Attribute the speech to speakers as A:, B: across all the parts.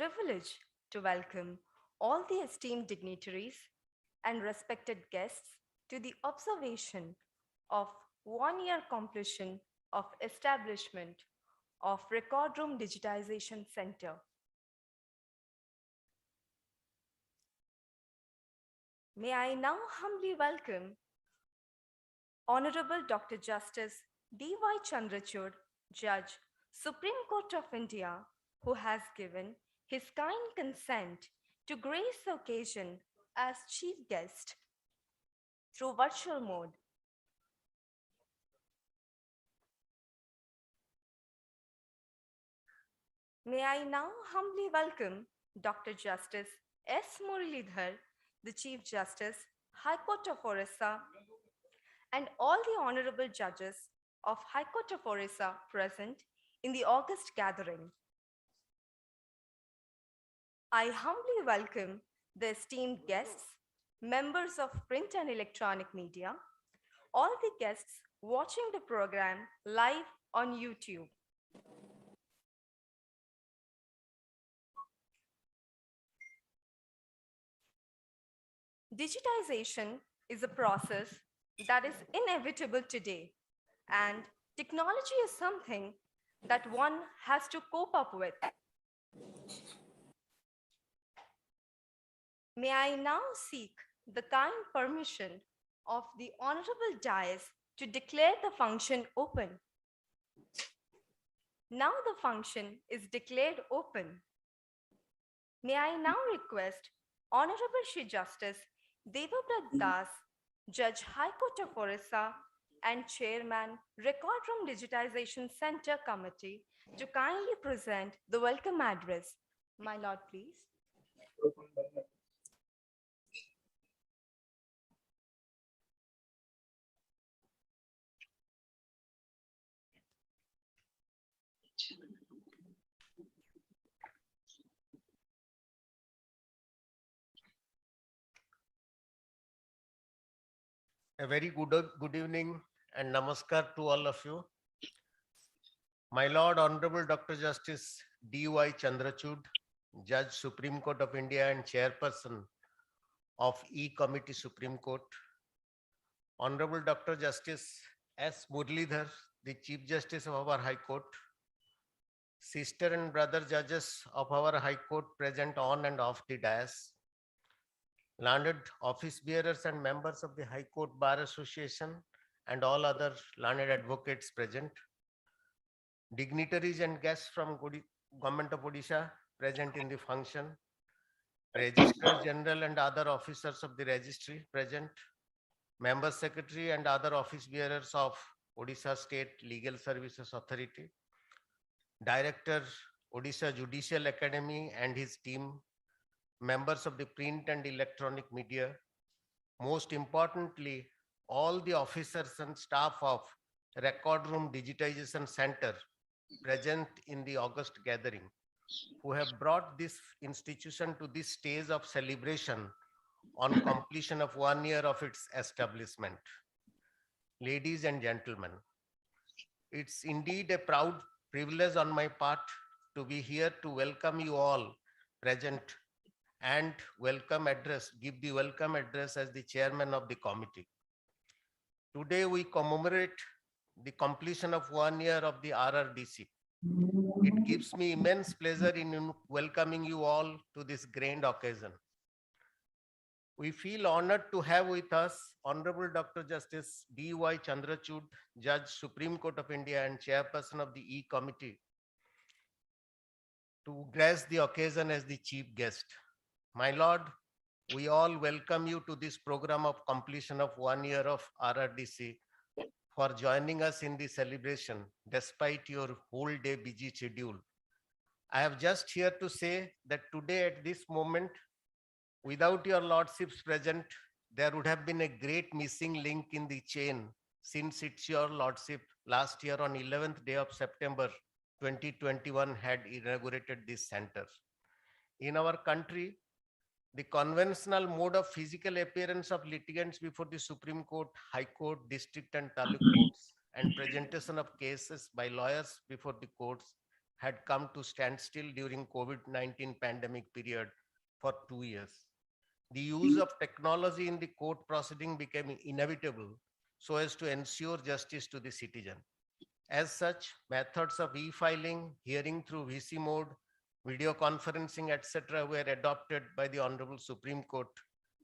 A: privilege to welcome all the esteemed dignitaries and respected guests to the observation of 1 year completion of establishment of Record Room Digitization Center. May I now humbly welcome Honorable Dr. Justice D.Y. Chandrachud, Judge, Supreme Court of India, who has given his kind consent to grace the occasion as chief guest through virtual mode. May I now humbly welcome Dr. Justice S. Muralidhar, the Chief Justice, High Court of Orissa, and all the honorable judges of High Court of Orissa present in the August gathering. I humbly welcome the esteemed guests, members of print and electronic media, all the guests watching the program live on YouTube. Digitization is a process that is inevitable today, and technology is something that one has to cope up with. May I now seek the kind permission of the Honorable Dais to declare the function open. Now the function is declared open. May I now request Honorable Shri Justice Devabrat Das, Judge High Court of Orissa and Chairman Record Room Digitization Center Committee to kindly present the welcome address. My Lord, please.
B: A very good evening and namaskar to all of you. My Lord Honorable Dr. Justice D.Y. Chandrachud, Judge Supreme Court of India and Chairperson of E-Committee Supreme Court. Honorable Dr. Justice S. Muralidhar, the Chief Justice of our High Court. Sister and brother judges of our High Court present on and off the dais. Learned office bearers and members of the High Court Bar Association and all other learned advocates present. Dignitaries and guests from Government of Odisha present in the function. Registrar General and other officers of the registry present. Member Secretary and other office bearers of Odisha State Legal Services Authority. Director, Odisha Judicial Academy and his team, members of the print and electronic media, most importantly, all the officers and staff of Record Room Digitization Center present in the August gathering, who have brought this institution to this stage of celebration on completion of 1 year of its establishment. Ladies and gentlemen, it's indeed a proud privilege on my part to be here to welcome you all present and give the welcome address as the chairman of the committee. Today we commemorate the completion of 1 year of the RRDC. It gives me immense pleasure in welcoming you all to this grand occasion. We feel honored to have with us Honorable Dr. Justice D.Y. Chandrachud, Judge Supreme Court of India and Chairperson of the E-Committee, to grace the occasion as the chief guest. My Lord, we all welcome you to this program of completion of 1 year of RRDC for joining us in the celebration despite your whole day busy schedule. I have just here to say that today at this moment, without your lordships present, there would have been a great missing link in the chain since it's your lordship last year on 11th day of September 2021 had inaugurated this center. In our country, the conventional mode of physical appearance of litigants before the Supreme Court, High Court, District and Taluk courts and presentation of cases by lawyers before the courts had come to standstill during COVID-19 pandemic period for 2 years. The use of technology in the court proceeding became inevitable so as to ensure justice to the citizen. As such, methods of e-filing, hearing through VC mode, video conferencing, etc., were adopted by the Honorable Supreme Court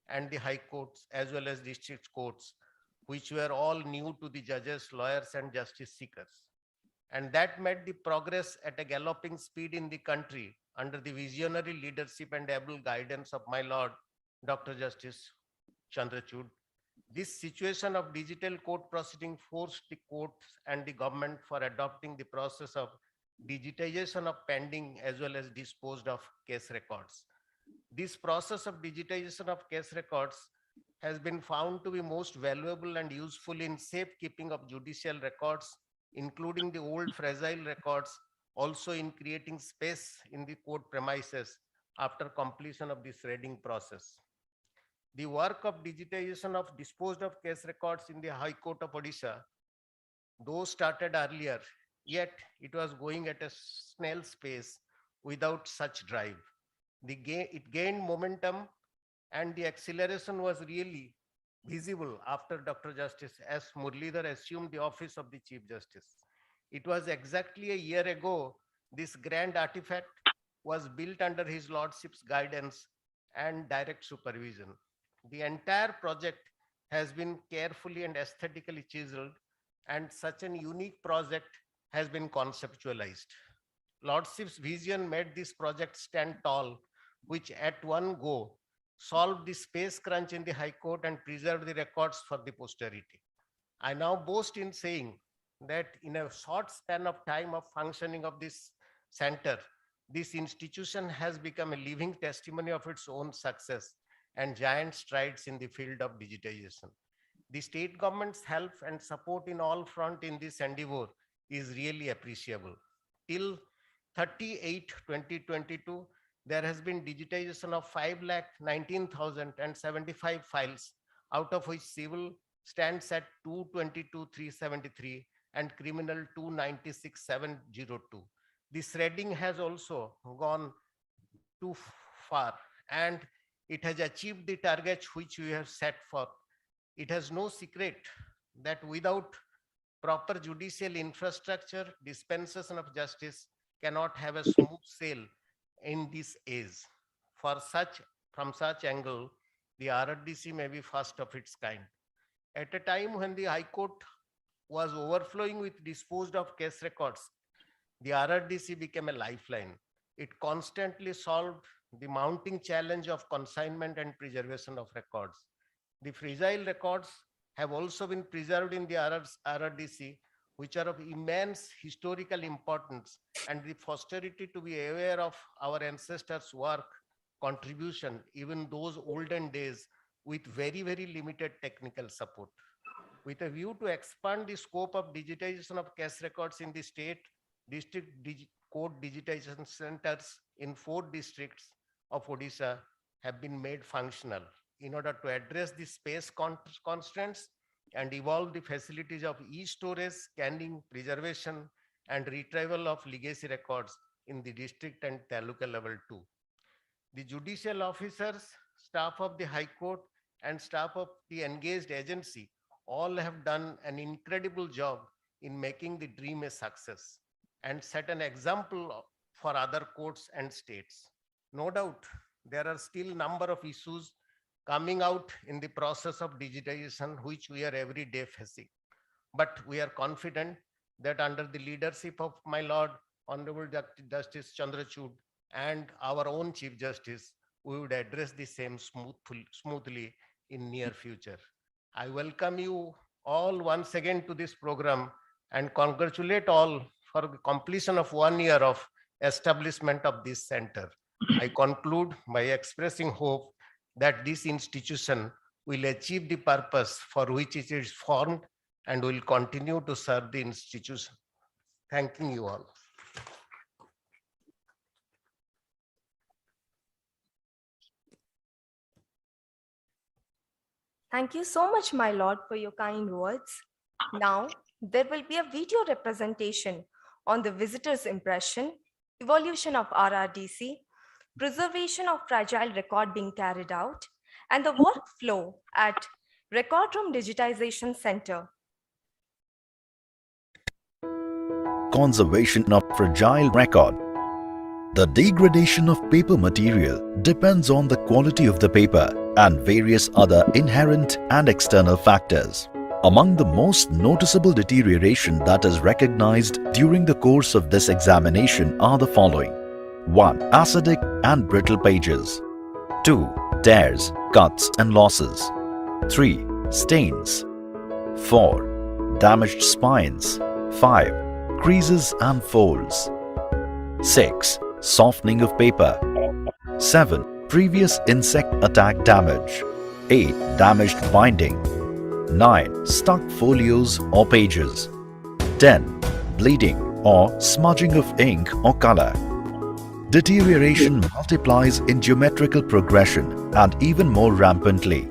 B: and the High Courts as well as district courts, which were all new to the judges, lawyers, and justice seekers. And that made the progress at a galloping speed in the country under the visionary leadership and able guidance of my Lord, Dr. Justice Chandrachud. This situation of digital court proceeding forced the courts and the government for adopting the process of digitization of pending as well as disposed of case records. This process of digitization of case records has been found to be most valuable and useful in safekeeping of judicial records, including the old fragile records, also in creating space in the court premises after completion of the shredding process. The work of digitization of disposed of case records in the High Court of Orissa, though started earlier, yet it was going at a snail's pace without such drive. It gained momentum and the acceleration was really visible after Dr. Justice S. Murlidhar assumed the office of the Chief Justice. It was exactly a year ago this grand artifact was built under his lordship's guidance and direct supervision. The entire project has been carefully and aesthetically chiseled, and such an unique project has been conceptualized. Lordship's vision made this project stand tall, which at one go solved the space crunch in the High Court and preserved the records for the posterity. I now boast in saying that in a short span of time of functioning of this center, this institution has become a living testimony of its own success and giant strides in the field of digitization. The state government's help and support in all front in this endeavor is really appreciable. Till 30/8/2022, there has been digitization of 5,19,075 files, out of which civil stands at 222,373 and criminal 296,702. The shredding has also gone too far and it has achieved the target which we have set for. It has no secret that without proper judicial infrastructure, dispensation of justice cannot have a smooth sail in this age. From such angle, the RRDC may be first of its kind. At a time when the High Court was overflowing with disposed of case records, the RRDC became a lifeline. It constantly solved the mounting challenge of consignment and preservation of records. The fragile records have also been preserved in the RRDC, which are of immense historical importance, and the posterity to be aware of our ancestors' work, contribution, even those olden days, with very, very limited technical support. With a view to expand the scope of digitization of case records in the state, district court digitization centers in 4 districts of Odisha have been made functional in order to address the space constraints and evolve the facilities of e-storage, scanning, preservation, and retrieval of legacy records in the district and taluka level too. The judicial officers, staff of the High Court, and staff of the engaged agency all have done an incredible job in making the dream a success and set an example for other courts and states. No doubt, there are still number of issues coming out in the process of digitization, which we are every day facing. But we are confident that under the leadership of my Lord, Honorable Justice Chandrachud, and our own Chief Justice, we would address the same smoothly in near future. I welcome you all once again to this program and congratulate all for the completion of 1 year of establishment of this center. I conclude by expressing hope that this institution will achieve the purpose for which it is formed and will continue to serve the institution. Thanking you all.
A: Thank you so much, my lord, for your kind words. Now, there will be a video representation on the visitor's impression evolution of RRDC, preservation of fragile record being carried out, and the workflow at Record Room Digitization Center.
C: Conservation of fragile record. The degradation of paper material depends on the quality of the paper and various other inherent and external factors. Among the most noticeable deterioration that is recognized during the course of this examination are the following. 1. Acidic and brittle pages. 2. Tears, cuts and losses. 3. Stains. 4. Damaged spines. 5. Creases and folds. 6. Softening of paper. 7. Previous insect attack damage. 8. Damaged binding. 9. Stuck folios or pages. 10. Bleeding or smudging of ink or color. Deterioration multiplies in geometrical progression and even more rampantly.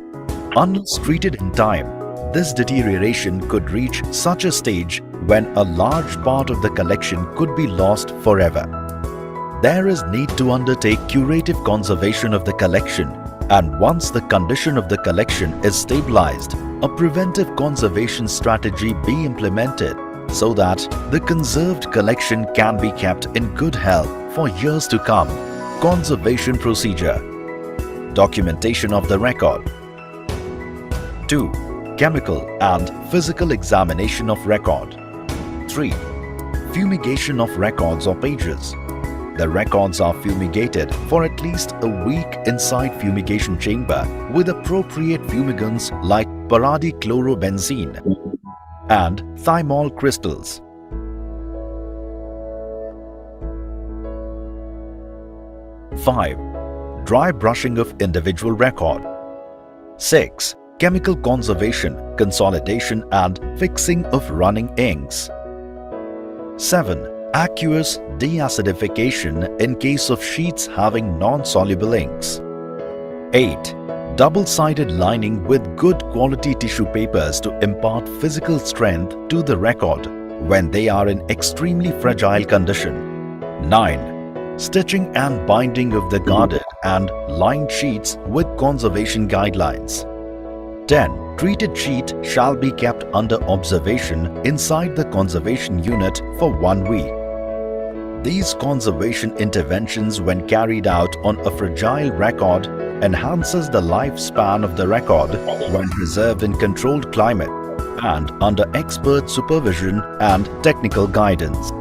C: Unless treated in time, this deterioration could reach such a stage when a large part of the collection could be lost forever. There is need to undertake curative conservation of the collection, and once the condition of the collection is stabilized, a preventive conservation strategy be implemented so that the conserved collection can be kept in good health for years to come. Conservation procedure. Documentation of the record. 2. Chemical and physical examination of record. 3. Fumigation of records or pages. The records are fumigated for at least a week inside fumigation chamber with appropriate fumigants like paradichlorobenzene and thymol crystals. 5. Dry brushing of individual record. 6. Chemical conservation, consolidation and fixing of running inks. 7. Aqueous deacidification in case of sheets having non-soluble inks. 8. Double-sided lining with good quality tissue papers to impart physical strength to the record when they are in extremely fragile condition. 9. Stitching and binding of the guarded and lined sheets with conservation guidelines. 10. Treated sheet shall be kept under observation inside the conservation unit for 1 week. These conservation interventions, when carried out on a fragile record, enhances the lifespan of the record when preserved in controlled climate and under expert supervision and technical guidance.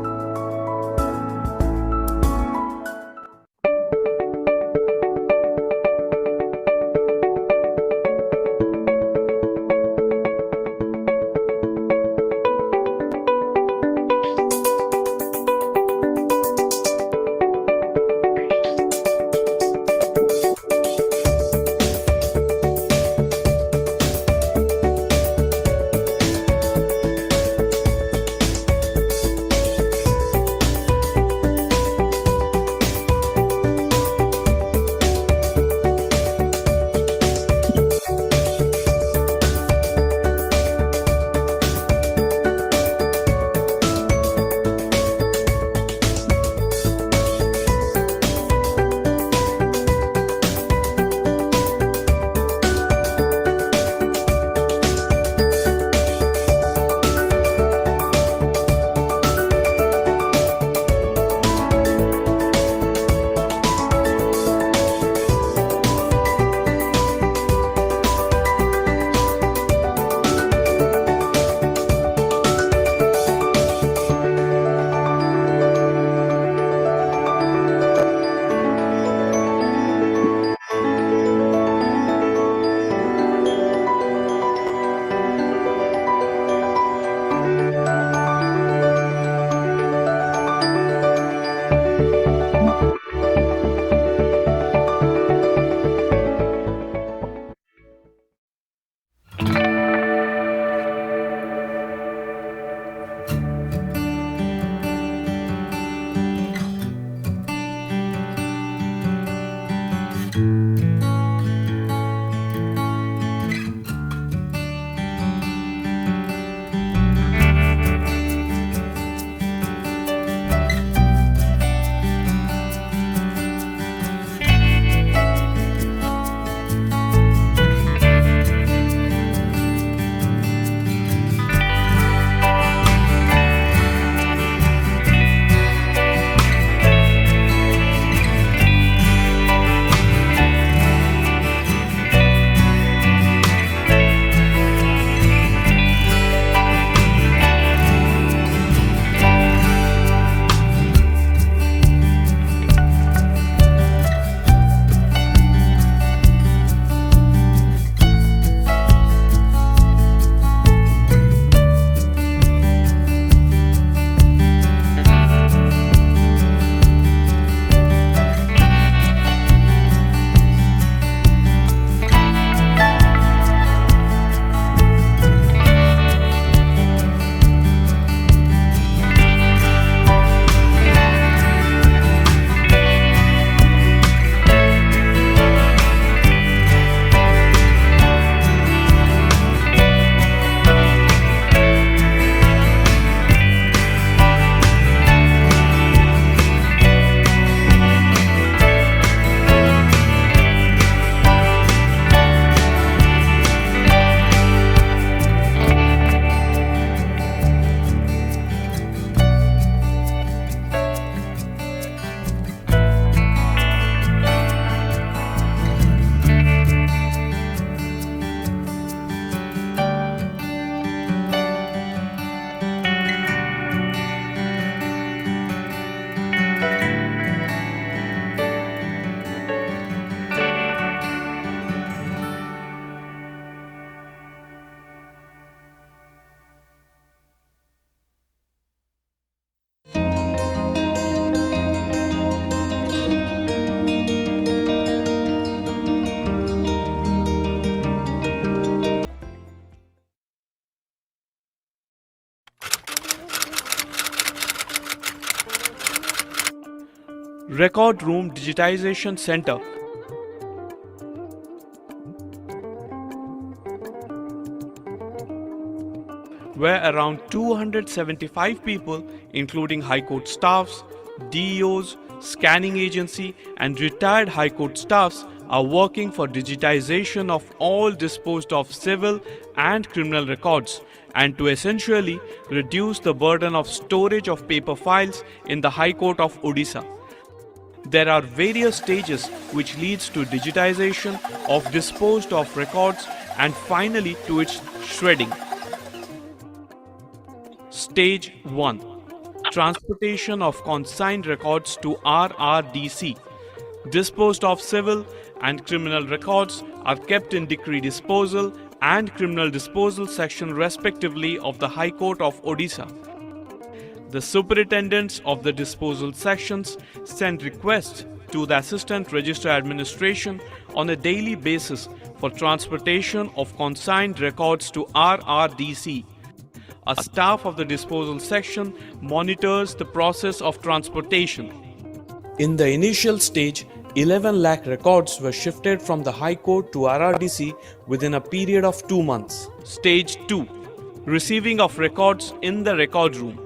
D: Record Room Digitization Center, where around 275 people, including High Court staffs, DEOs, scanning agency and retired High Court staffs are working for digitization of all disposed of civil and criminal records and to essentially reduce the burden of storage of paper files in the High Court of Orissa. There are various stages which leads to digitization of disposed of records and finally to its shredding. Stage 1. Transportation of consigned records to RRDC. Disposed of civil and criminal records are kept in decree disposal and criminal disposal section respectively of the High Court of Orissa. The superintendents of the disposal sections send requests to the Assistant Register Administration on a daily basis for transportation of consigned records to RRDC. A staff of the disposal section monitors the process of transportation. In the initial stage, 11 lakh records were shifted from the High Court to RRDC within a period of 2 months. Stage 2. Receiving of records in the record room.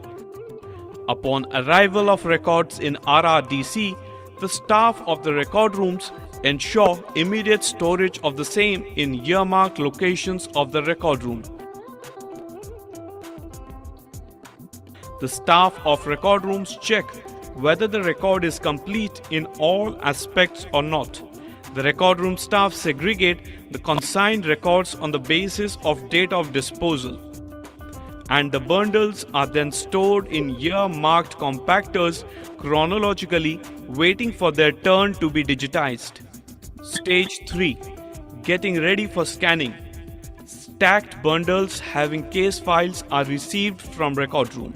D: Upon arrival of records in RRDC, the staff of the record rooms ensure immediate storage of the same in earmarked locations of the record room. The staff of record rooms check whether the record is complete in all aspects or not. The record room staff segregate the consigned records on the basis of date of disposal, and the bundles are then stored in ear-marked compactors chronologically, waiting for their turn to be digitized. Stage 3. Getting ready for scanning. Stacked bundles having case files are received from record room.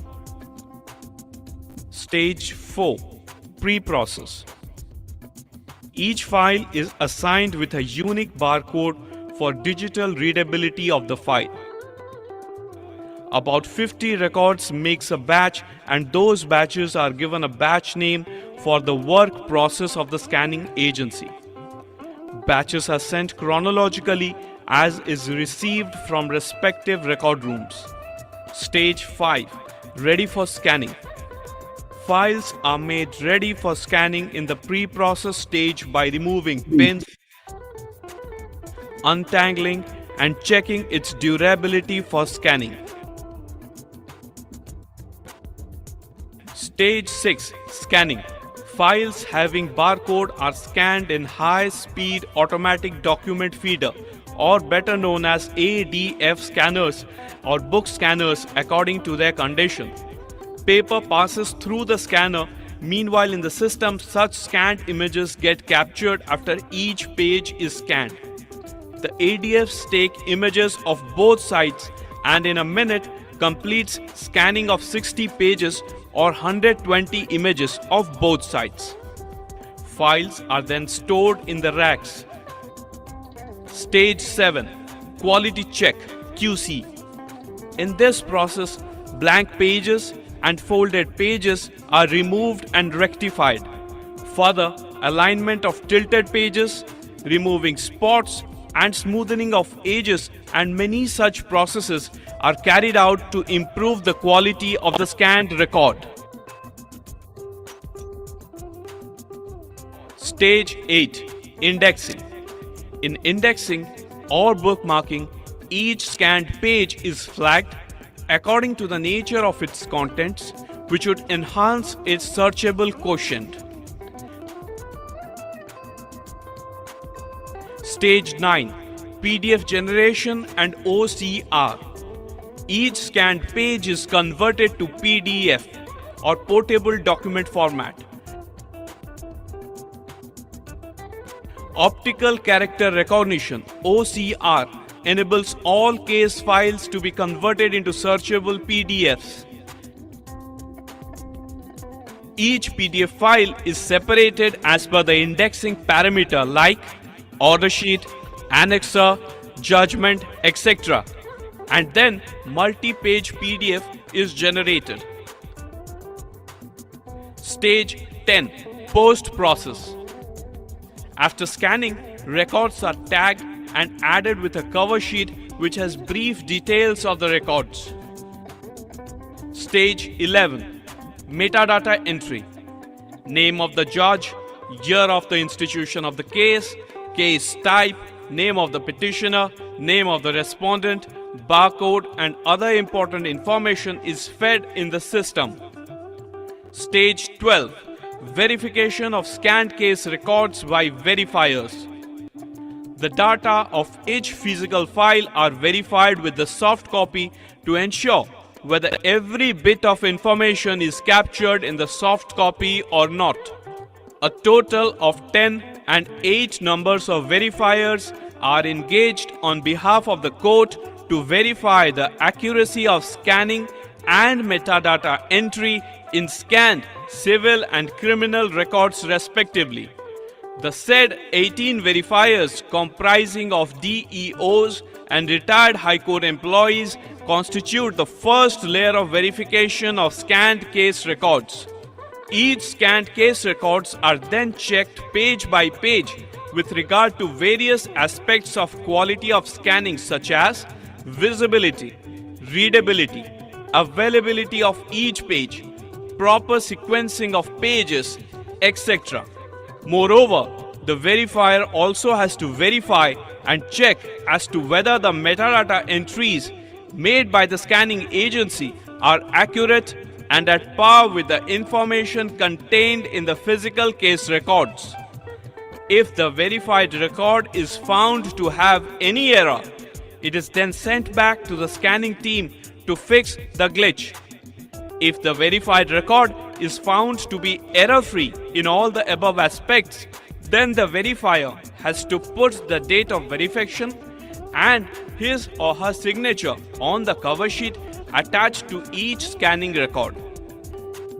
D: Stage 4. Pre-process. Each file is assigned with a unique barcode for digital readability of the file. About 50 records makes a batch, and those batches are given a batch name for the work process of the scanning agency. Batches are sent chronologically as is received from respective record rooms. Stage 5. Ready for scanning. Files are made ready for scanning in the pre-process stage by removing pins, untangling and checking its durability for scanning. Stage 6. Scanning. Files having barcode are scanned in high-speed automatic document feeder, or better known as ADF scanners or book scanners according to their condition. Paper passes through the scanner. Meanwhile, in the system, such scanned images get captured after each page is scanned. The ADFs take images of both sides and in a minute completes scanning of 60 pages or 120 images of both sides. Files are then stored in the racks. Stage 7. Quality check (QC). In this process, blank pages and folded pages are removed and rectified. Further, alignment of tilted pages, removing spots and smoothing of edges and many such processes are carried out to improve the quality of the scanned record. Stage 8. Indexing. In indexing or bookmarking, each scanned page is flagged according to the nature of its contents, which would enhance its searchable quotient. Stage 9. PDF generation and OCR. Each scanned page is converted to PDF or portable document format. Optical character recognition (OCR) enables all case files to be converted into searchable PDFs. Each PDF file is separated as per the indexing parameter like order sheet, annexer, judgment, etc. And then multi-page PDF is generated. Stage 10. Post-process. After scanning, records are tagged and added with a cover sheet which has brief details of the records. Stage 11. Metadata entry. Name of the judge, year of the institution of the case type, name of the petitioner, name of the respondent, barcode and other important information is fed in the system. Stage 12. Verification of scanned case records by verifiers. The data of each physical file are verified with the soft copy to ensure whether every bit of information is captured in the soft copy or not. A total of 10 and 8 numbers of verifiers are engaged on behalf of the court to verify the accuracy of scanning and metadata entry in scanned civil and criminal records respectively. The said 18 verifiers comprising of DEOs and retired High Court employees constitute the first layer of verification of scanned case records. Each scanned case records are then checked page by page with regard to various aspects of quality of scanning such as visibility, readability, availability of each page, proper sequencing of pages, etc. Moreover, the verifier also has to verify and check as to whether the metadata entries made by the scanning agency are accurate and at par with the information contained in the physical case records. If the verified record is found to have any error, it is then sent back to the scanning team to fix the glitch. If the verified record is found to be error-free in all the above aspects, then the verifier has to put the date of verification and his or her signature on the cover sheet attached to each scanning record.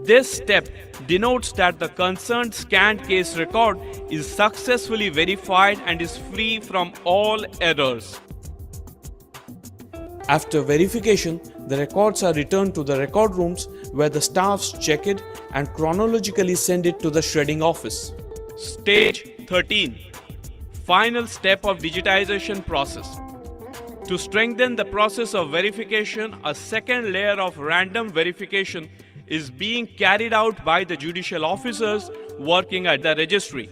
D: This step denotes that the concerned scanned case record is successfully verified and is free from all errors. After verification, the records are returned to the record rooms where the staffs check it and chronologically send it to the shredding office. Stage 13. Final step of digitization process. To strengthen the process of verification, a second layer of random verification is being carried out by the judicial officers working at the registry.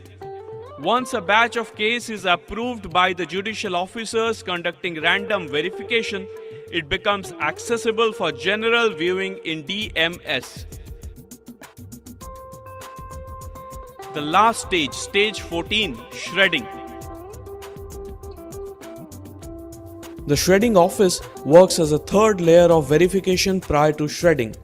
D: Once a batch of case is approved by the judicial officers conducting random verification, it becomes accessible for general viewing in DMS. The last stage, stage 14, shredding. The shredding office works as a third layer of verification prior to shredding.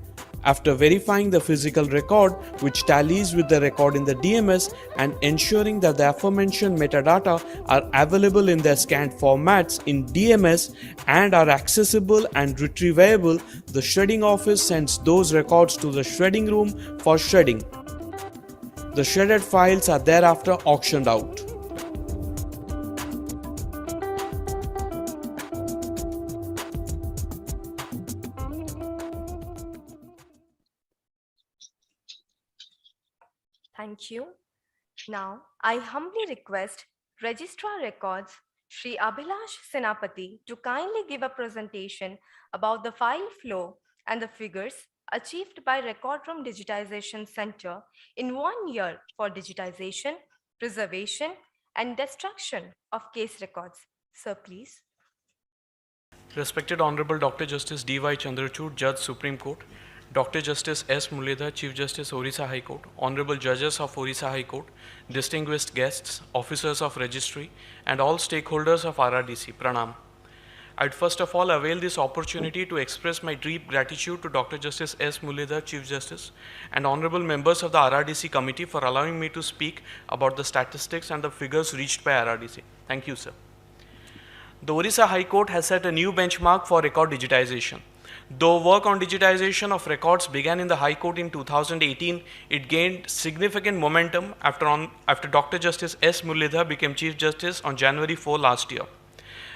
D: After verifying the physical record, which tallies with the record in the DMS and ensuring that the aforementioned metadata are available in their scanned formats in DMS and are accessible and retrievable, the shredding office sends those records to the shredding room for shredding. The shredded files are thereafter auctioned out.
A: Thank you. Now, I humbly request Registrar Records, Shri Abhilash Senapati, to kindly give a presentation about the file flow and the figures achieved by Record Room Digitization Center in 1 year for digitization, preservation, and destruction of case records. Sir, please.
D: Respected Honorable Dr. Justice D.Y. Chandrachud, Judge Supreme Court, Dr. Justice S. Muledha, Chief Justice Orissa High Court, Honorable Judges of Orissa High Court, distinguished guests, officers of registry, and all stakeholders of RRDC, Pranam. I'd first of all avail this opportunity to express my deep gratitude to Dr. Justice S. Muledha, Chief Justice, and honorable members of the RRDC committee for allowing me to speak about the statistics and the figures reached by RRDC. Thank you, sir. The Orissa High Court has set a new benchmark for record digitization. Though work on digitization of records began in the High Court in 2018, it gained significant momentum after Dr. Justice S. Muledha became Chief Justice on January 4 last year.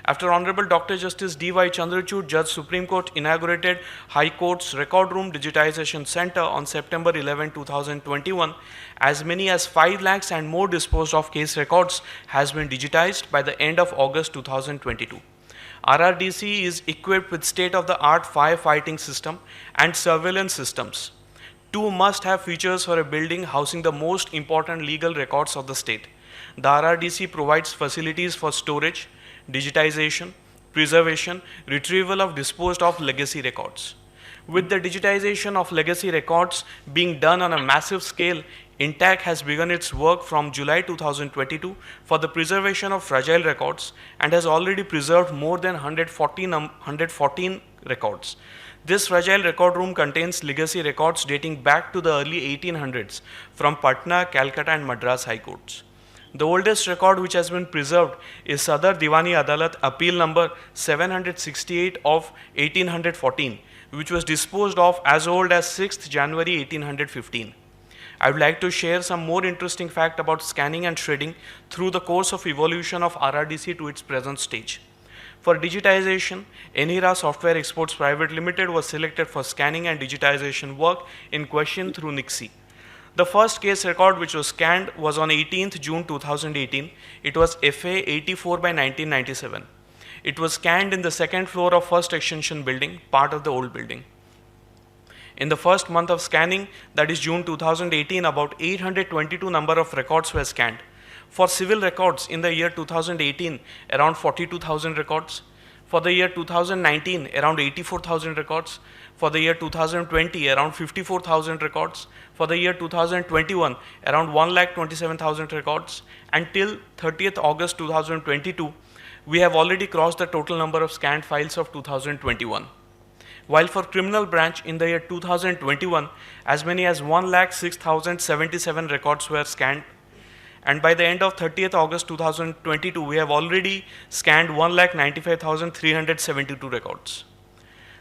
D: After Honorable Dr. Justice D.Y. Chandrachud, Judge Supreme Court, inaugurated High Court's Record Room Digitization Center on September 11, 2021, as many as 5 lakhs and more disposed of case records has been digitized by the end of August 2022. RRDC is equipped with state-of-the-art firefighting system and surveillance systems. Two must-have features for a building housing the most important legal records of the state. The RRDC provides facilities for storage, digitization, preservation, retrieval of disposed of legacy records. With the digitization of legacy records being done on a massive scale, INTAC has begun its work from July 2022 for the preservation of fragile records and has already preserved more than 114 records. This fragile record room contains legacy records dating back to the early 1800s from Patna, Calcutta and Madras High Courts. The oldest record which has been preserved is Sadar Diwani Adalat Appeal number 768 of 1814, which was disposed of as old as 6th January 1815. I would like to share some more interesting fact about scanning and shredding through the course of evolution of RRDC to its present stage. For digitization, Enhira Software Exports Private Limited was selected for scanning and digitization work in question through NIXI. The first case record which was scanned was on 18th June 2018. It was FA 84 by 1997. It was scanned in the second floor of First Extension building, part of the old building. In the first month of scanning, that is June 2018, about 822 number of records were scanned. For civil records in the year 2018, around 42,000 records. For the year 2019, around 84,000 records. For the year 2020, around 54,000 records. For the year 2021, around 1,27,000 records. Until 30th August 2022, we have already crossed the total number of scanned files of 2021. While for criminal branch in the year 2021, as many as 1,06,077 records were scanned. And by the end of 30th August 2022, we have already scanned 1,95,372 records.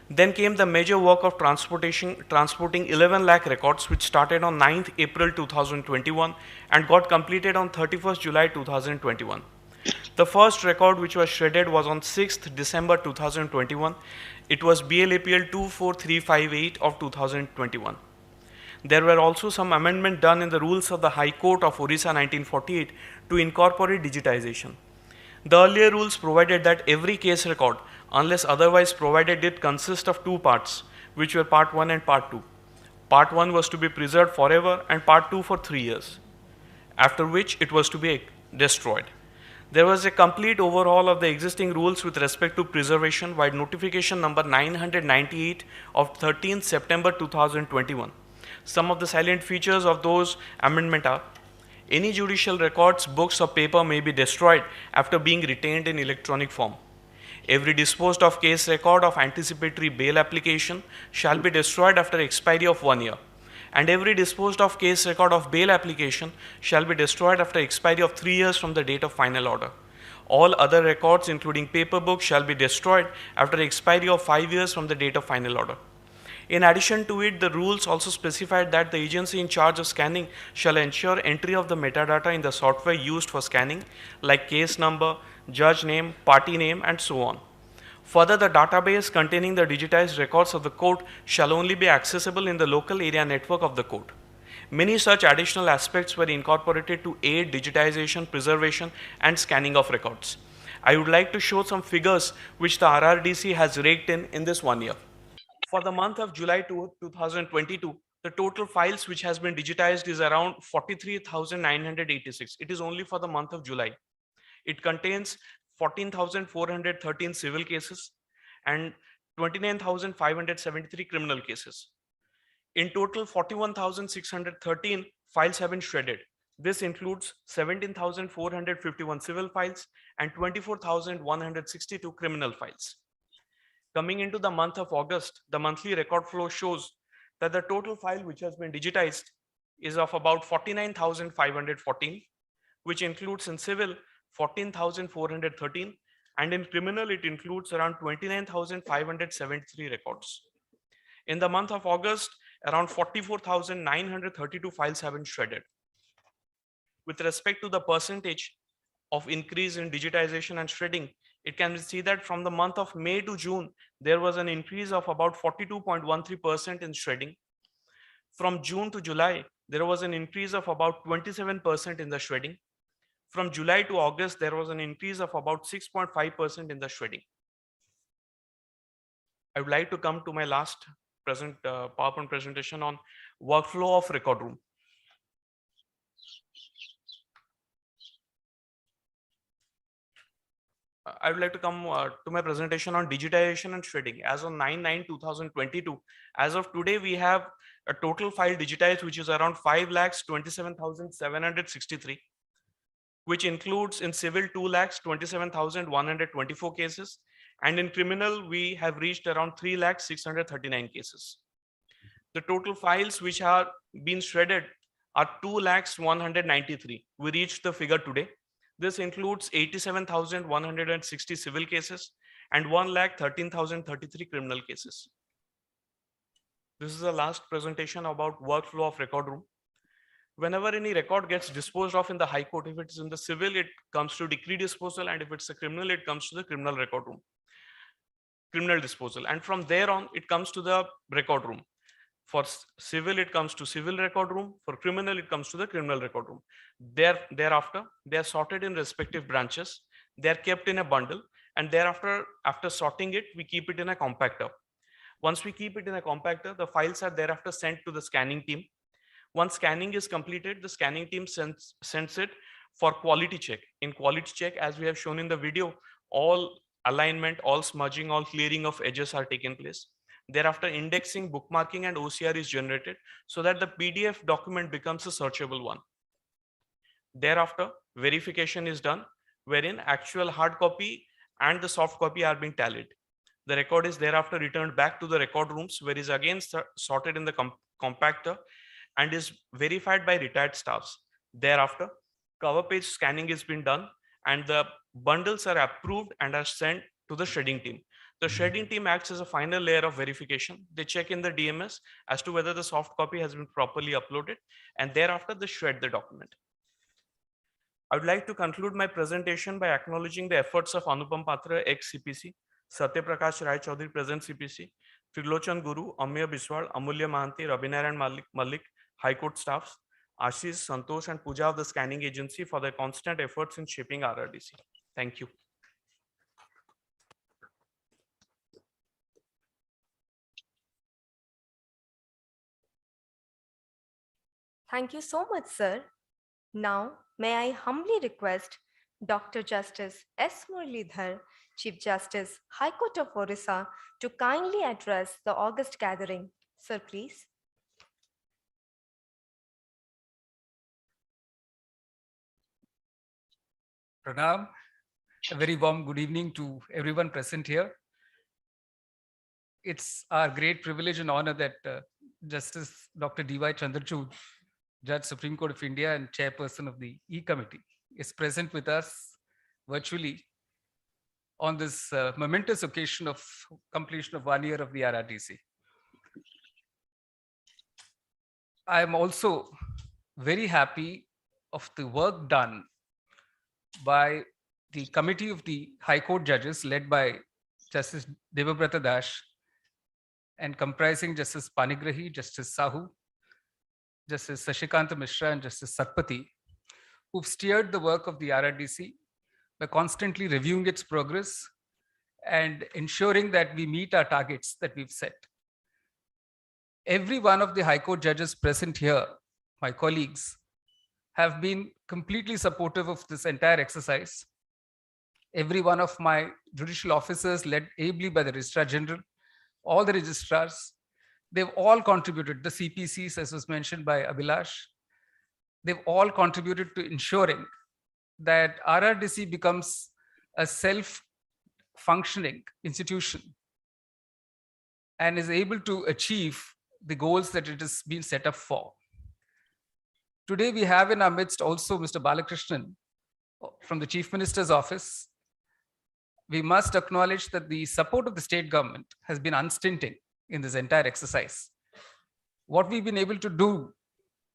D: Then came the major work of transporting 11 lakh records, which started on 9th April 2021 and got completed on 31st July 2021. The first record which was shredded was on 6th December 2021. It was BLAPL 24358 of 2021. There were also some amendments done in the rules of the High Court of Orissa 1948 to incorporate digitization. The earlier rules provided that every case record, unless otherwise provided, did consist of two parts, which were part 1 and part 2. Part 1 was to be preserved forever and part 2 for 3 years, after which it was to be destroyed. There was a complete overhaul of the existing rules with respect to preservation by notification number 998 of 13th September 2021. Some of the salient features of those amendments are: any judicial records, books or paper may be destroyed after being retained in electronic form. Every disposed of case record of anticipatory bail application shall be destroyed after expiry of 1 year. And every disposed of case record of bail application shall be destroyed after expiry of 3 years from the date of final order. All other records, including paper books, shall be destroyed after expiry of 5 years from the date of final order. In addition to it, the rules also specified that the agency in charge of scanning shall ensure entry of the metadata in the software used for scanning, like case number, judge name, party name, and so on. Further, the database containing the digitized records of the court shall only be accessible in the local area network of the court. Many such additional aspects were incorporated to aid digitization, preservation, and scanning of records. I would like to show some figures which the RRDC has raked in this 1 year. For the month of July 2022, the total files which has been digitized is around 43,986. It is only for the month of July. It contains 14,413 civil cases and 29,573 criminal cases. In total, 41,613 files have been shredded. This includes 17,451 civil files and 24,162 criminal files. Coming into the month of August, the monthly record flow shows that the total file which has been digitized is of about 49,514, which includes in civil 14,413, and in criminal it includes around 29,573 records. In the month of August, around 44,932 files have been shredded. With respect to the percentage of increase in digitization and shredding, it can see that from the month of May to June, there was an increase of about 42.13% in shredding. From June to July, there was an increase of about 27% in the shredding. From July to August, there was an increase of about 6.5% in the shredding. I would like to come to my last PowerPoint presentation on workflow of record room. I would like to come to my presentation on digitization and shredding. As of 9/9/2022, as of today, we have a total file digitized, which is around 5,27,763, which includes in civil 2,27,124 cases, and in criminal, we have reached around 3,639 cases. The total files which are being shredded are 2,193. We reached the figure today. This includes 87,160 civil cases and 1,13,033 criminal cases. This is the last presentation about workflow of record room. Whenever any record gets disposed of in the High Court, if it's in the civil, it comes to decree disposal, and if it's a criminal, it comes to the criminal record room, criminal disposal. And from there on, it comes to the record room. For civil, it comes to civil record room. For criminal, it comes to the criminal record room. Thereafter, they are sorted in respective branches. They are kept in a bundle, and thereafter, after sorting it, we keep it in a compactor. Once we keep it in a compactor, the files are thereafter sent to the scanning team. Once scanning is completed, the scanning team sends it for quality check. In quality check, as we have shown in the video, all alignment, all smudging, all clearing of edges are taken place. Thereafter, indexing, bookmarking, and OCR is generated so that the PDF document becomes a searchable one. Thereafter, verification is done, wherein actual hard copy and the soft copy are being tallied. The record is thereafter returned back to the record rooms, where it is again sorted in the compactor and is verified by retired staffs. Thereafter, cover page scanning is being done, and the bundles are approved and are sent to the shredding team. The shredding team acts as a final layer of verification. They check in the DMS as to whether the soft copy has been properly uploaded, and thereafter they shred the document. I would like to conclude my presentation by acknowledging the efforts of Anupam Patra, ex-CPC, Satya Prakash Rai Chaudhary, present CPC, Trilochan Guru, Amya Biswal, Amulya Mahanti, Rabinaran Malik, High Court staffs, Ashish, Santosh, and Pooja of the scanning agency for their constant efforts in shaping RRDC. Thank you.
A: Thank you so much, sir. Now, may I humbly request Dr. Justice S. Muralidhar, Chief Justice, High Court of Orissa, to kindly address the August gathering. Sir, please.
E: Pranam, a very warm good evening to everyone present here. It's our great privilege and honor that Justice Dr. D.Y. Chandrachud, Judge Supreme Court of India and Chairperson of the E-Committee, is present with us virtually on this momentous occasion of completion of 1 year of the RRDC. I am also very happy of the work done by the committee of the High Court judges led by Justice Debabrata Das and comprising Justice Panigrahi, Justice Sahu, Justice Sashikanta Mishra, and Justice Satpathy, who've steered the work of the RRDC by constantly reviewing its progress and ensuring that we meet our targets that we've set. Every one of the High Court judges present here, my colleagues, have been completely supportive of this entire exercise. Every one of my judicial officers, led ably by the Registrar General, all the registrars, they've all contributed, the CPCs, as was mentioned by Abhilash, they've all contributed to ensuring that RRDC becomes a self-functioning institution and is able to achieve the goals that it has been set up for. Today, we have in our midst also Mr. Balakrishnan from the Chief Minister's office. We must acknowledge that the support of the state government has been unstinting in this entire exercise. What we've been able to do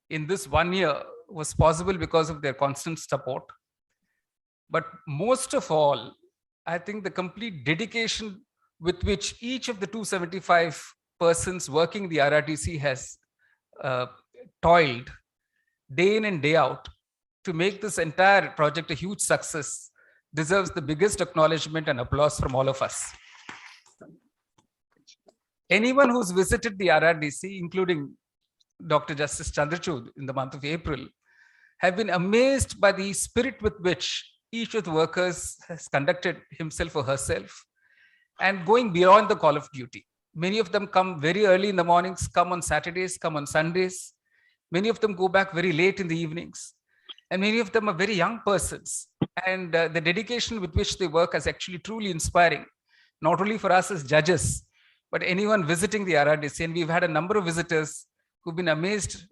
E: in this 1 year was possible because of their constant support. But most of all, I think the complete dedication with which each of the 275 persons working the RRTC has toiled day in and day out to make this entire project a huge success deserves the biggest acknowledgement and applause from all of us. Anyone who's visited the RRDC, including Dr. Justice Chandrachud in the month of April, have been amazed by the spirit with which each of the workers has conducted himself or herself and going beyond the call of duty. Many of them come very early in the mornings, come on Saturdays, come on Sundays. Many of them go back very late in the evenings. And many of them are very young persons. And the dedication with which they work is actually truly inspiring, not only for us as judges, but anyone visiting the RRDC. And we've had a number of visitors who've been amazed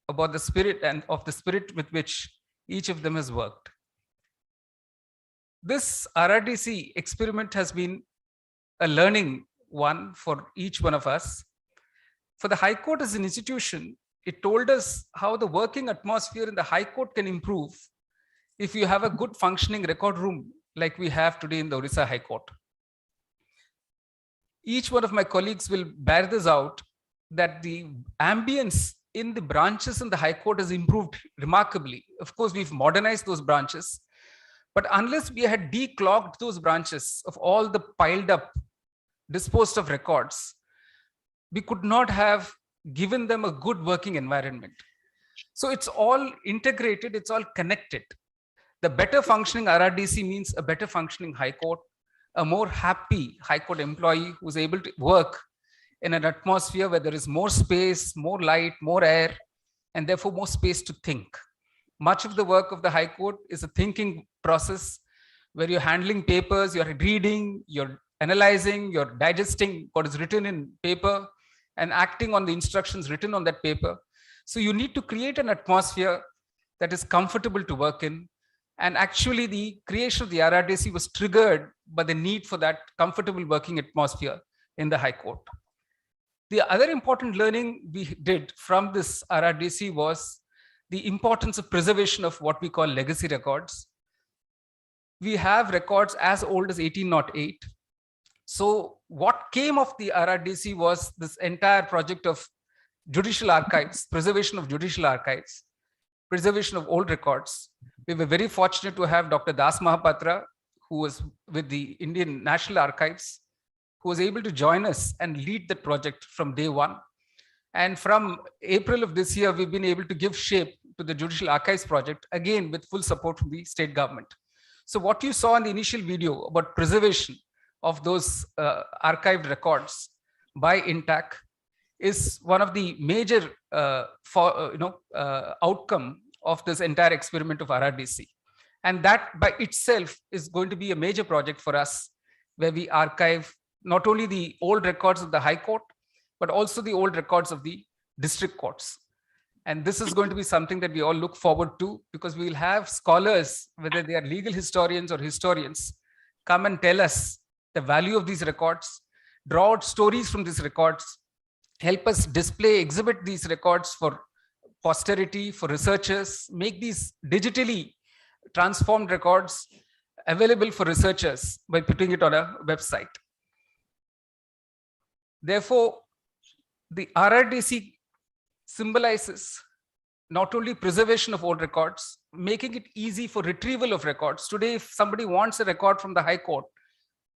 E: about the spirit and of the spirit with which each of them has worked. This RRDC experiment has been a learning one for each one of us. For the High Court as an institution, it told us how the working atmosphere in the High Court can improve if you have a good functioning record room like we have today in the Orissa High Court. Each one of my colleagues will bear this out, that the ambience in the branches in the High Court has improved remarkably. Of course, we've modernized those branches, but unless we had declogged those branches of all the piled up, disposed of records, we could not have given them a good working environment. So it's all integrated, it's all connected. The better functioning RRDC means a better functioning High Court, a more happy High Court employee who's able to work in an atmosphere where there is more space, more light, more air, and therefore more space to think. Much of the work of the High Court is a thinking process where you're handling papers, you're reading, you're analyzing, you're digesting what is written in paper and acting on the instructions written on that paper. So you need to create an atmosphere that is comfortable to work in. And actually the creation of the RRDC was triggered by the need for that comfortable working atmosphere in the High Court. The other important learning we did from this RRDC was the importance of preservation of what we call legacy records. We have records as old as 1808. So what came of the RRDC was this entire project of judicial archives, preservation of judicial archives, preservation of old records. We were very fortunate to have Dr. Das Mahapatra, who was with the Indian National Archives, who was able to join us and lead the project from day one. And from April of this year, we've been able to give shape to the Judicial Archives project, again, with full support from the state government. So what you saw in the initial video about preservation of those archived records by INTAC is one of the major outcome of this entire experiment of RRDC. And that by itself is going to be a major project for us, where we archive not only the old records of the High Court, but also the old records of the district courts. And this is going to be something that we all look forward to, because we will have scholars, whether they are legal historians or historians, come and tell us the value of these records, draw out stories from these records, help us display, exhibit these records for posterity, for researchers, make these digitally transformed records available for researchers by putting it on a website. Therefore, the RRDC symbolizes not only preservation of old records, making it easy for retrieval of records. Today, if somebody wants a record from the High Court,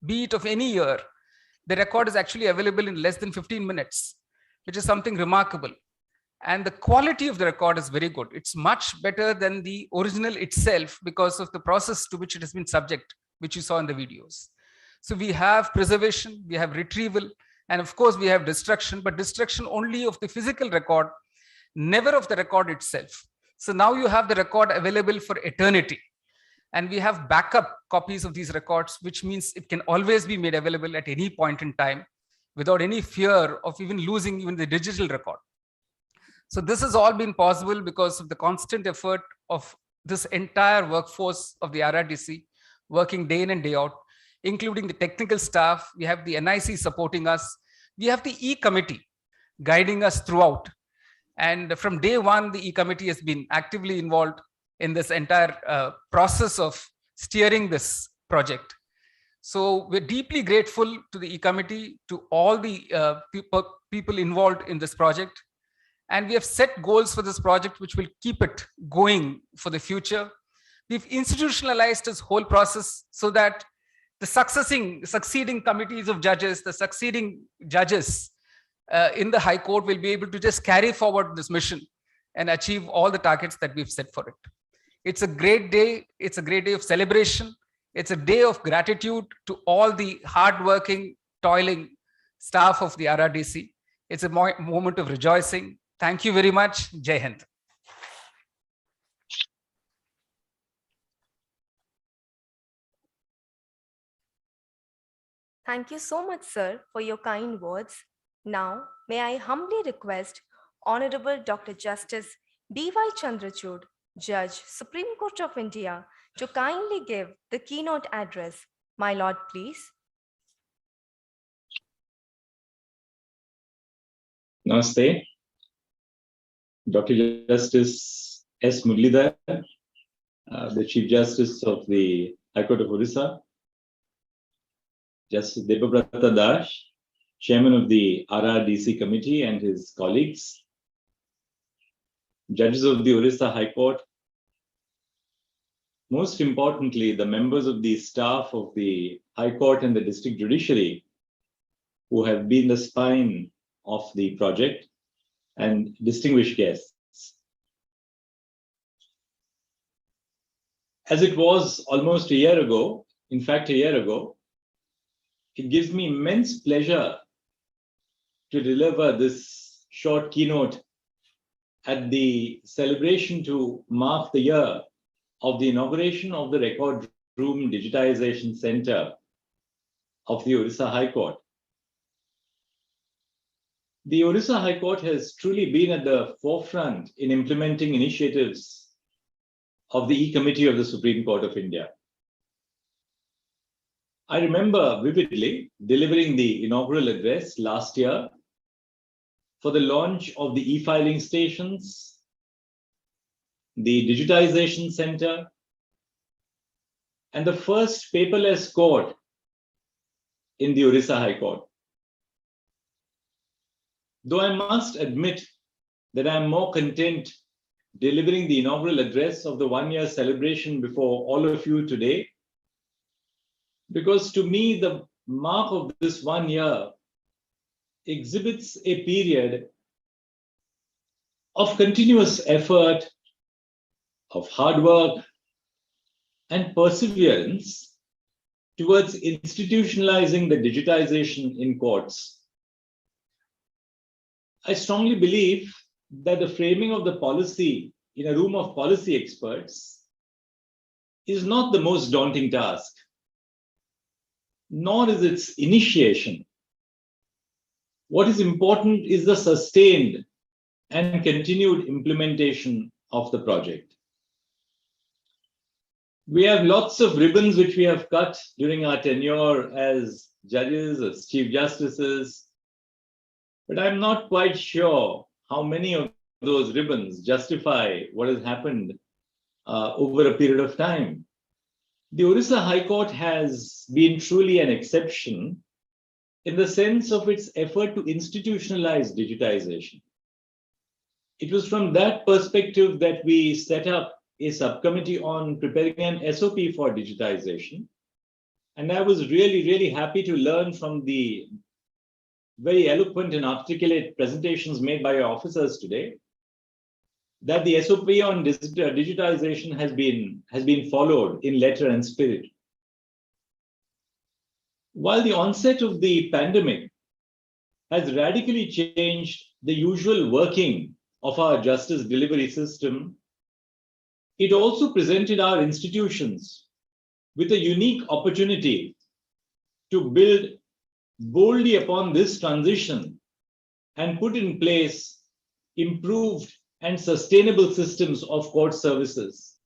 E: be it of any year, the record is actually available in less than 15 minutes, which is something remarkable. And the quality of the record is very good. It's much better than the original itself because of the process to which it has been subject, which you saw in the videos. So we have preservation, we have retrieval, and of course we have destruction, but destruction only of the physical record, never of the record itself. So now you have the record available for eternity. And we have backup copies of these records, which means it can always be made available at any point in time without any fear of even losing even the digital record. So this has all been possible because of the constant effort of this entire workforce of the RRDC, working day in and day out, including the technical staff. We have the NIC supporting us. We have the E-committee guiding us throughout. And from day one, the E-committee has been actively involved in this entire process of steering this project. So we're deeply grateful to the E-Committee, to all the people involved in this project. And we have set goals for this project, which will keep it going for the future. We've institutionalized this whole process so that the succeeding committees of judges, the succeeding judges in the High Court will be able to just carry forward this mission and achieve all the targets that we've set for it. It's a great day. It's a great day of celebration. It's a day of gratitude to all the hardworking, toiling staff of the RRDC. It's a moment of rejoicing. Thank you very much. Jai Hind.
A: Thank you so much, sir, for your kind words. Now, may I humbly request Honorable Dr. Justice D.Y. Chandrachud, Judge, Supreme Court of India, to kindly give the keynote address. My lord, please.
F: Namaste. Dr. Justice S. Muralidhar, the Chief Justice of the High Court of Orissa, Justice Debabrata Das, Chairman of the RRDC Committee and his colleagues, Judges of the Orissa High Court, most importantly, the members of the staff of the High Court and the District Judiciary, who have been the spine of the project, and distinguished guests. As it was almost a year ago, in fact, a year ago, it gives me immense pleasure to deliver this short keynote at the celebration to mark the year of the inauguration of the Record Room Digitization Center of the Orissa High Court. The Orissa High Court has truly been at the forefront in implementing initiatives of the E-Committee of the Supreme Court of India. I remember vividly delivering the inaugural address last year for the launch of the e-filing stations, the Digitization Center, and the first paperless court in the Orissa High Court. Though I must admit that I am more content delivering the inaugural address of the one-year celebration before all of you today, because to me, the mark of this 1 year exhibits a period of continuous effort, of hard work, and perseverance towards institutionalizing the digitization in courts. I strongly believe that the framing of the policy in a room of policy experts is not the most daunting task, nor is its initiation. What is important is the sustained and continued implementation of the project. We have lots of ribbons which we have cut during our tenure as judges, as chief justices, but I'm not quite sure how many of those ribbons justify what has happened over a period of time. The Orissa High Court has been truly an exception in the sense of its effort to institutionalize digitization. It was from that perspective that we set up a subcommittee on preparing an SOP for digitization. And I was really, really happy to learn from the very eloquent and articulate presentations made by your officers today that the SOP on digitization has been followed in letter and spirit. While the onset of the pandemic has radically changed the usual working of our justice delivery system, it also presented our institutions with a unique opportunity to build boldly upon this transition and put in place improved and sustainable systems of court services.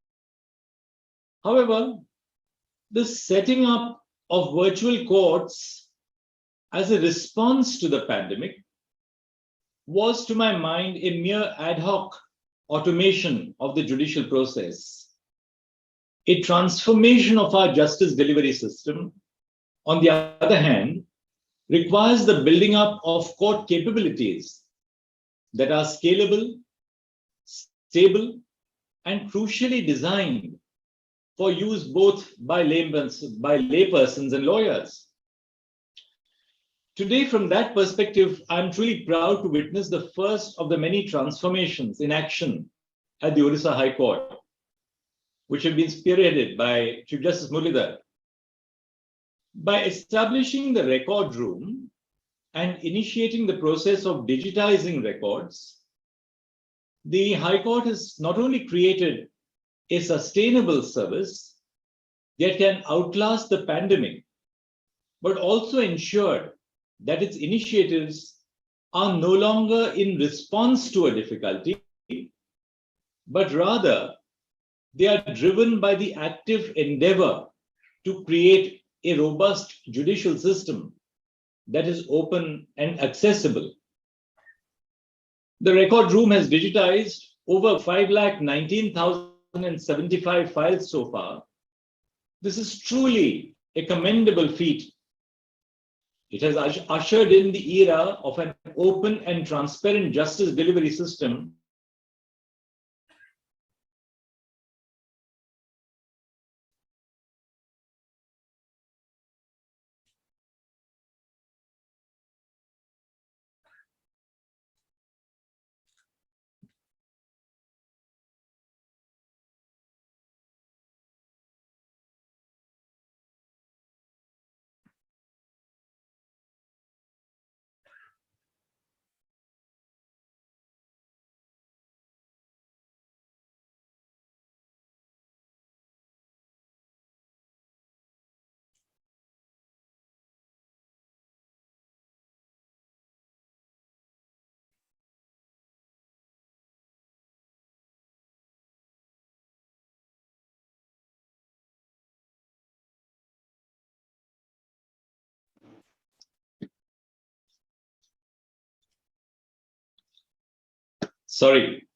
F: However, the setting up of virtual courts as a response to the pandemic was, to my mind, a mere ad hoc automation of the judicial process, a transformation of our justice delivery system on the other hand, requires the building up of court capabilities that are scalable, stable, and crucially designed for use both by laypersons and lawyers. Today, from that perspective, I'm truly proud to witness the first of the many transformations in action at the Orissa High Court, which have been spearheaded by Chief Justice Muralidhar. By establishing the record room and initiating the process of digitizing records, the High Court has not only created a sustainable service that can outlast the pandemic, but also ensured that its initiatives are no longer in response to a difficulty, but rather they are driven by the active endeavor to create a robust judicial system that is open and accessible. The record room has digitized over 5,19,075 files so far. This is truly a commendable feat. It has ushered in the era of an open and transparent justice delivery system . Sorry.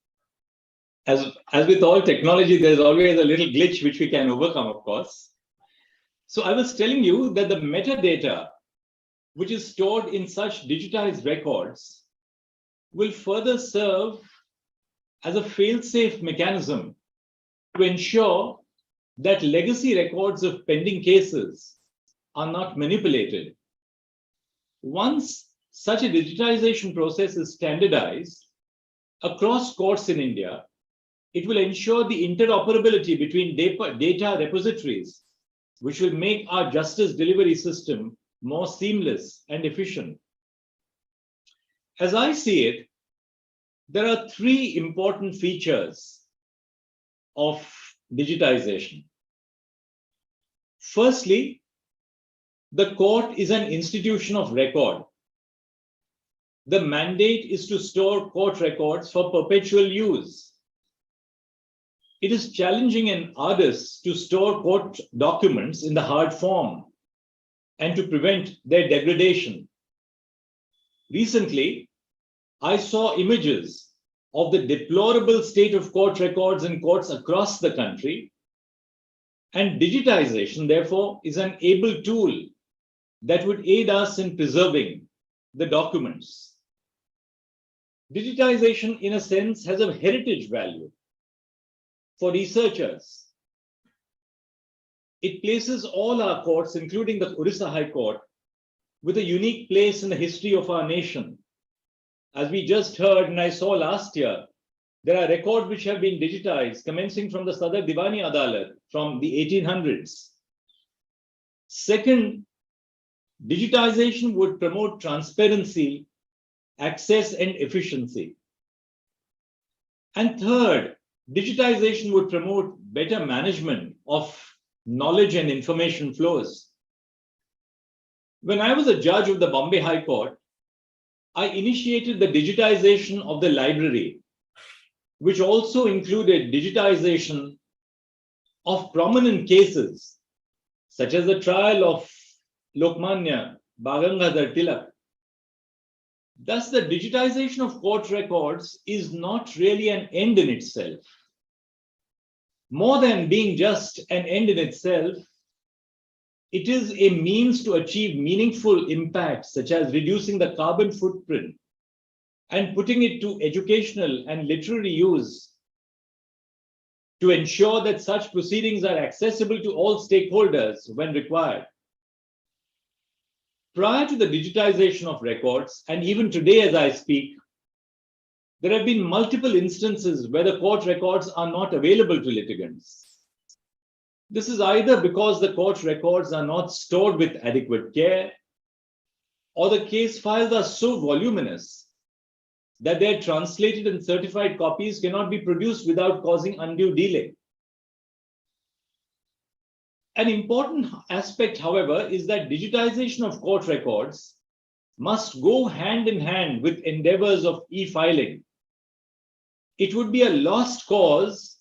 F: As with all technology, there's always a little glitch which we can overcome, of course. So I was telling you that the metadata, which is stored in such digitized records, will further serve as a fail-safe mechanism to ensure that legacy records of pending cases are not manipulated. Once such a digitization process is standardized across courts in India, it will ensure the interoperability between data repositories, which will make our justice delivery system more seamless and efficient. As I see it, there are three important features of digitization. Firstly, the court is an institution of record. The mandate is to store court records for perpetual use. It is challenging and arduous to store court documents in the hard form and to prevent their degradation. Recently, I saw images of the deplorable state of court records in courts across the country, and digitization, therefore, is an able tool that would aid us in preserving the documents. Digitization, in a sense, has a heritage value for researchers. It places all our courts, including the Orissa High Court, with a unique place in the history of our nation. As we just heard and I saw last year, there are records which have been digitized, commencing from the Sadar Divani Adalat from the 1800s. Second, digitization would promote transparency, access, and efficiency. And third, digitization would promote better management of knowledge and information flows. When I was a judge of the Bombay High Court, I initiated the digitization of the library, which also included digitization of prominent cases, such as the trial of Lokmanya Bagangadhar Tilak. Thus, the digitization of court records is not really an end in itself. More than being just an end in itself, It is a means to achieve meaningful impacts, such as reducing the carbon footprint and putting it to educational and literary use to ensure that such proceedings are accessible to all stakeholders when required. Prior to the digitization of records, and even today as I speak, there have been multiple instances where the court records are not available to litigants. This is either because the court records are not stored with adequate care, or the case files are so voluminous that their translated and certified copies cannot be produced without causing undue delay. An important aspect, however, is that digitization of court records must go hand in hand with endeavors of e-filing. It would be a lost cause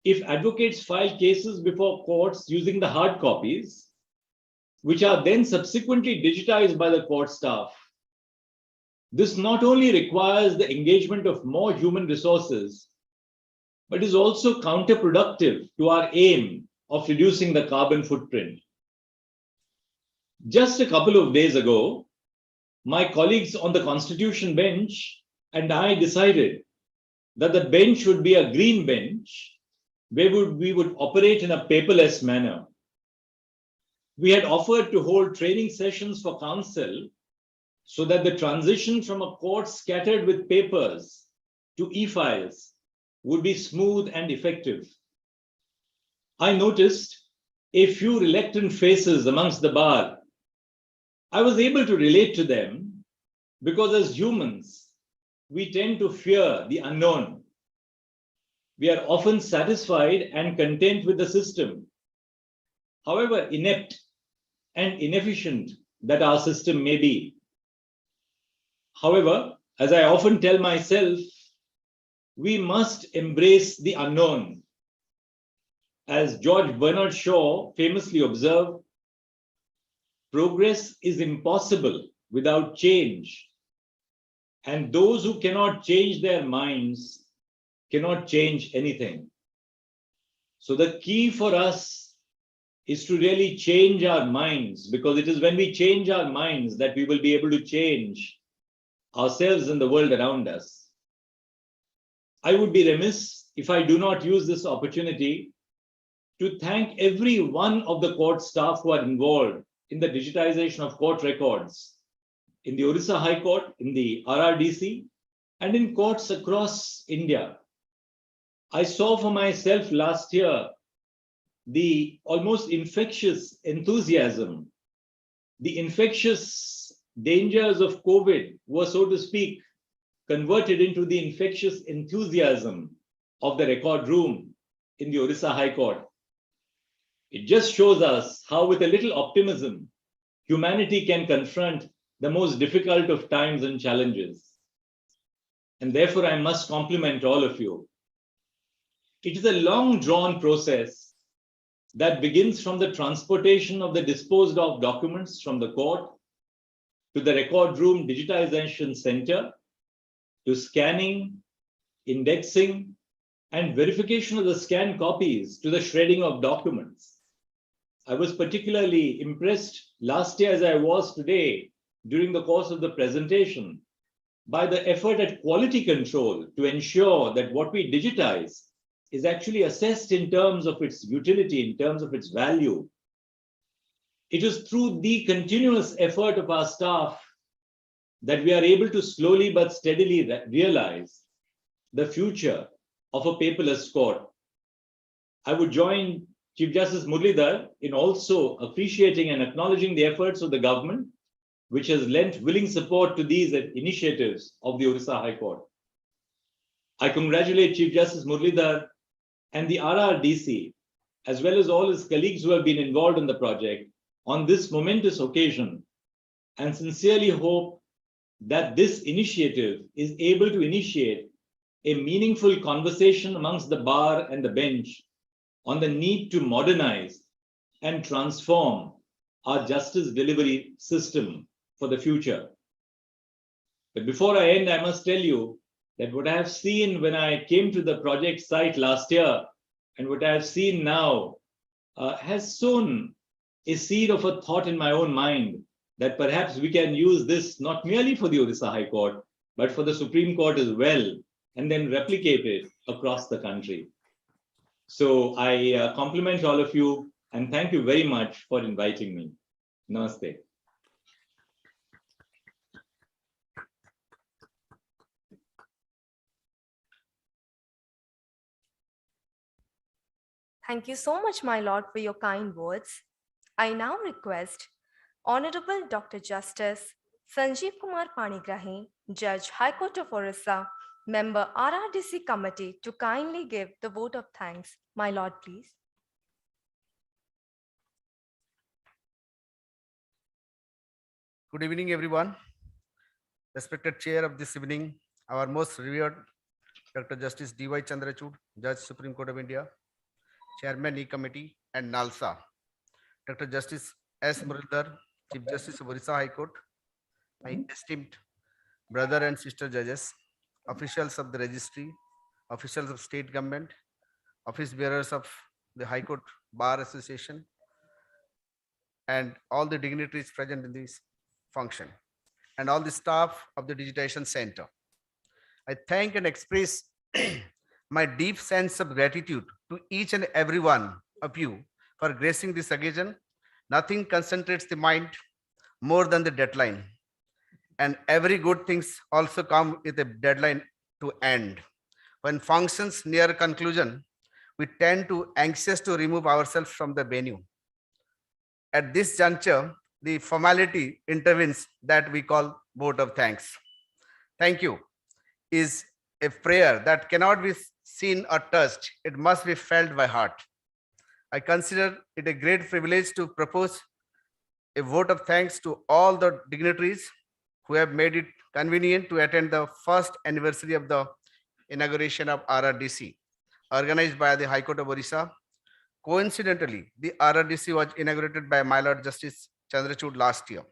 F: if advocates file cases before courts using the hard copies, which are then subsequently digitized by the court staff. This not only requires the engagement of more human resources, but is also counterproductive to our aim of reducing the carbon footprint. Just a couple of days ago, my colleagues on the Constitution bench and I decided that the bench would be a green bench where we would operate in a paperless manner. We had offered to hold training sessions for counsel so that the transition from a court scattered with papers to e-files would be smooth and effective. I noticed a few reluctant faces amongst the bar. I was able to relate to them because as humans, we tend to fear the unknown. We are often satisfied and content with the system, however inept and inefficient that our system may be. However, as I often tell myself, we must embrace the unknown. As George Bernard Shaw famously observed, progress is impossible without change, and those who cannot change their minds cannot change anything. So the key for us is to really change our minds, because it is when we change our minds that we will be able to change ourselves and the world around us. I would be remiss if I do not use this opportunity to thank every one of the court staff who are involved in the digitization of court records in the Orissa High Court, in the RRDC, and in courts across India. I saw for myself last year the almost infectious enthusiasm, the infectious dangers of COVID were, so to speak, converted into the infectious enthusiasm of the record room in the Orissa High Court. It just shows us how, with a little optimism, humanity can confront the most difficult of times and challenges. And therefore, I must compliment all of you. It is a long-drawn process that begins from the transportation of the disposed of documents from the court to the record room digitization center, to scanning, indexing, and verification of the scanned copies, to the shredding of documents. I was particularly impressed last year, as I was today, during the course of the presentation, by the effort at quality control to ensure that what we digitize is actually assessed in terms of its utility, in terms of its value. It is through the continuous effort of our staff that we are able to slowly but steadily realize the future of a paperless court. I would join Chief Justice Muralidhar in also appreciating and acknowledging the efforts of the government, which has lent willing support to these initiatives of the Orissa High Court. I congratulate Chief Justice Muralidhar and the RRDC, as well as all his colleagues who have been involved in the project on this momentous occasion, and sincerely hope that this initiative is able to initiate a meaningful conversation amongst the bar and the bench on the need to modernize and transform our justice delivery system for the future. But before I end, I must tell you that what I have seen when I came to the project site last year and what I have seen now has sown a seed of a thought in my own mind that perhaps we can use this not merely for the Orissa High Court, but for the Supreme Court as well, and then replicate it across the country. So I compliment all of you and thank you very much for inviting me. Namaste.
A: Thank you so much, my lord, for your kind words. I now request Honorable Dr. Justice Sanjeev Kumar Panigrahi, Judge, High Court of Orissa, Member RRDC Committee, to kindly give the vote of thanks. My lord, please.
G: Good evening, everyone. Respected chair of this evening, our most revered Dr. Justice D.Y. Chandrachud, Judge, Supreme Court of India, Chairman E-Committee and NALSA, Dr. Justice S. Muralidhar, Chief Justice of Orissa High Court, my esteemed brother and sister judges, officials of the registry, officials of state government, office bearers of the High Court Bar Association, and all the dignitaries present in this function, and all the staff of the Digitization Center. I thank and express my deep sense of gratitude to each and every one of you for gracing this occasion. Nothing concentrates the mind more than the deadline. And every good things also come with a deadline to end. When functions near conclusion, we tend to anxious to remove ourselves from the venue. At this juncture, the formality intervenes that we call vote of thanks. Thank you is a prayer that cannot be seen or touched. It must be felt by heart. I consider it a great privilege to propose a vote of thanks to all the dignitaries who have made it convenient to attend the first anniversary of the inauguration of RRDC, organized by the High Court of Orissa. Coincidentally, the RRDC was inaugurated by my Lord Justice Chandrachud last year.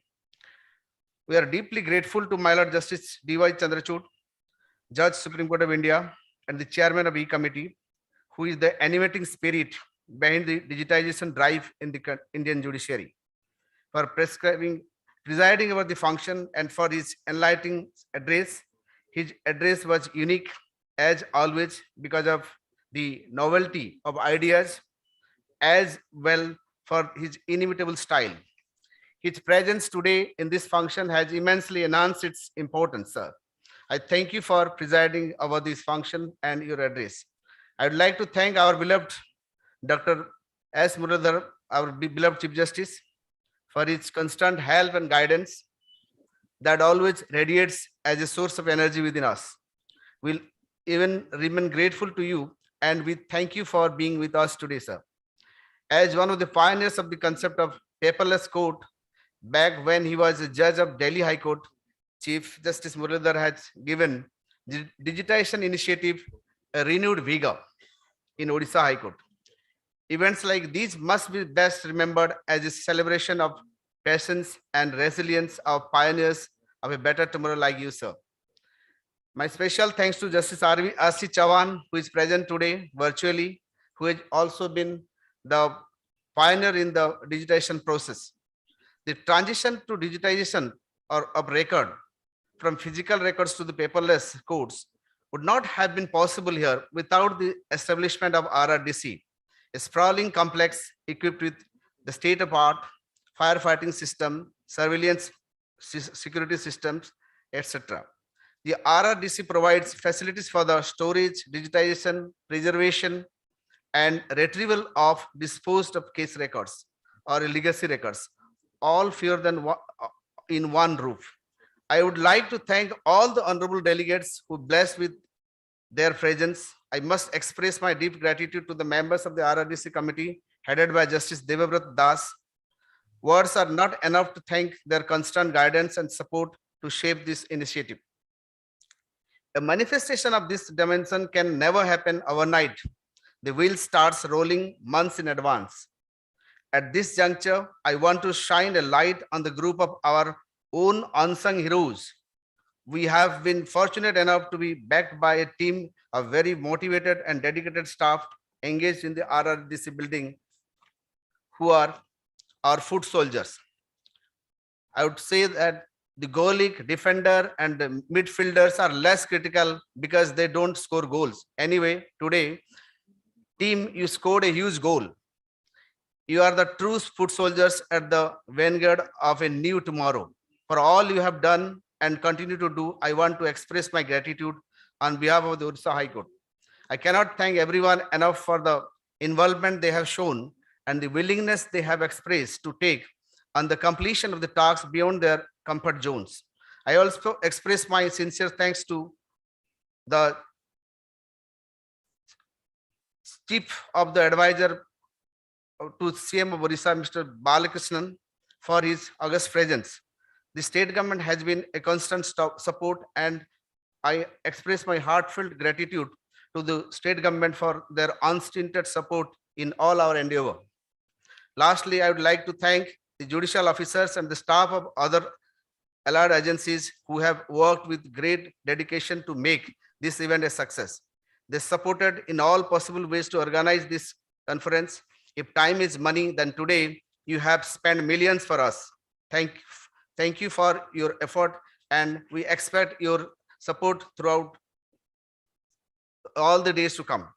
G: We are deeply grateful to my Lord Justice D.Y. Chandrachud, Judge, Supreme Court of India, and the Chairman of E-Committee, who is the animating spirit behind the digitization drive in the Indian judiciary, for presiding over the function and for his enlightening address. His address was unique as always because of the novelty of ideas, as well for his inimitable style. His presence today in this function has immensely enhanced its importance, sir. I thank you for presiding over this function and your address. I would like to thank our beloved Dr. S. Muralidhar, our beloved Chief Justice, for his constant help and guidance that always radiates as a source of energy within us. We'll even remain grateful to you, and we thank you for being with us today, sir. As one of the pioneers of the concept of paperless court, back when he was a judge of Delhi High Court, Chief Justice Muralidhar has given the digitization initiative a renewed vigor in Odisha High Court. Events like these must be best remembered as a celebration of patience and resilience of pioneers of a better tomorrow like you, sir. My special thanks to Justice R.C. Chavan, who is present today virtually, who has also been the pioneer in the digitization process. The transition to digitization or of record from physical records to the paperless courts would not have been possible here without the establishment of RRDC, a sprawling complex equipped with the state-of-art firefighting system, surveillance security systems, etc. The RRDC provides facilities for the storage, digitization, preservation, and retrieval of disposed of case records or legacy records, all fewer than in one roof. I would like to thank all the honorable delegates who blessed with their presence. I must express my deep gratitude to the members of the RRDC committee headed by Justice Devabrat Das. Words are not enough to thank their constant guidance and support to shape this initiative. A manifestation of this dimension can never happen overnight. The wheel starts rolling months in advance. At this juncture, I want to shine a light on the group of our own unsung heroes. We have been fortunate enough to be backed by a team of very motivated and dedicated staff engaged in the RRDC building, who are our foot soldiers. I would say that the goalie, defender, and the midfielders are less critical because they don't score goals. Anyway, today, team, you scored a huge goal. You are the true foot soldiers at the vanguard of a new tomorrow. For all you have done and continue to do, I want to express my gratitude on behalf of the Orissa High Court. I cannot thank everyone enough for the involvement they have shown and the willingness they have expressed to take on the completion of the tasks beyond their comfort zones. I also express my sincere thanks to the chief of the advisor to CM of Orissa, Mr. Balakrishnan, for his august presence. The state government has been a constant support, and I express my heartfelt gratitude to the state government for their unstinted support in all our endeavor. Lastly, I would like to thank the judicial officers and the staff of other allied agencies who have worked with great dedication to make this event a success. They supported in all possible ways to organize this conference. If time is money, then today you have spent millions for us. Thank you for your effort, and we expect your support throughout all the days to come.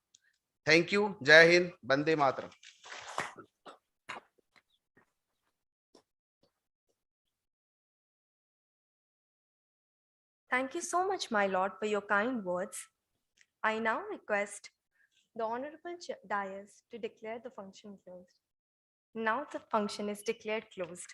G: Thank you. Jai Hind, Bande Mataram.
A: Thank you so much, my lord, for your kind words. I now request the Honorable Dais to declare the function closed. Now the function is declared closed.